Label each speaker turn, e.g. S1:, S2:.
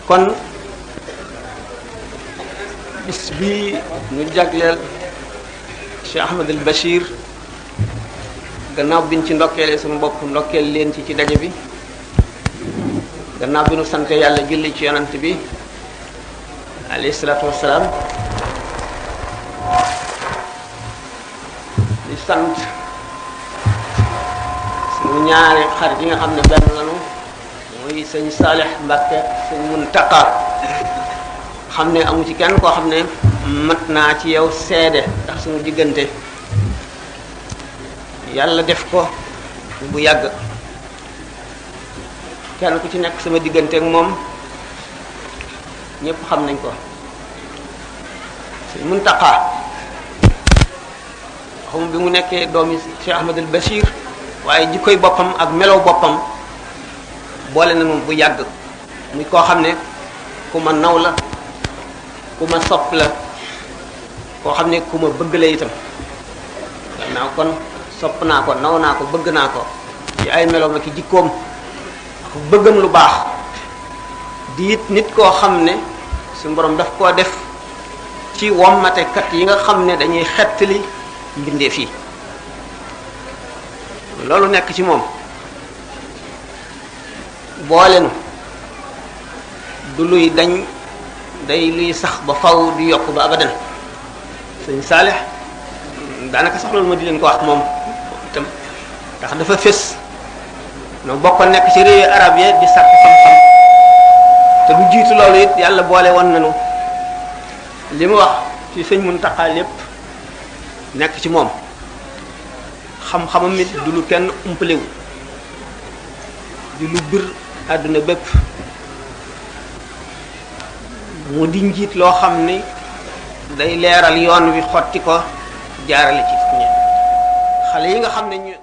S1: kon bis bi ñu jagleel Cheikh Ahmed al Bachir gannaaw biñ ci ndokkeelee suñu bopp ndokkeel leen ci daje bi gannaaw bi nu sante yàlla julli ci yonant bi alayhi salaatu wassalaam di sant suñu ñaari xarit yi nga xam ne benn lanu muy sëñ Salih Mbacke sëñ Muntaqa xam ne amu ci kenn koo xam ne mat naa ci yow seede ndax suñu diggante yàlla def ko bu yàgg kenn ku ci nekk sama diggante ak moom ñépp xam nañ ko sëñ Muntaqa xam bi mu nekkee doomi Cheikh Ahmed al Bachir waaye jikkoy boppam ak melow boppam boole na moom bu yàgg muy koo xam ne ku ma naw la ku ma sopp la koo xam ne ku ma bëgg la itam gannaaw kon sopp naa ko naw naa ko bëgg naa ko ci ay meloom ak jikkoom ak bëggam lu baax di it nit koo xam ne suñu borom daf koo def ci wommatekat yi nga xam ne dañuy xettali mbindeef yi loolu nekk ci moom boolenu du luy dañ day luy sax ba faw di yokk ba abadan sëñ Saalix daanaka sax loolu ma di leen ko wax moom itam ndax dafa fés no bokkoon nekk ci réewi arab yi di sàkk xam-xam te lu jiitu loolu it yàlla boole woon nañu li mu wax ci sëñ Muntaqa lépp nekk ci moom xam-xamam it du lu kenn umpalewu di lu bir àdduna bépp mu di njiit loo xam ni day leeral yoon wi xotti ko jaarale ci xale yi nga xam ne ñu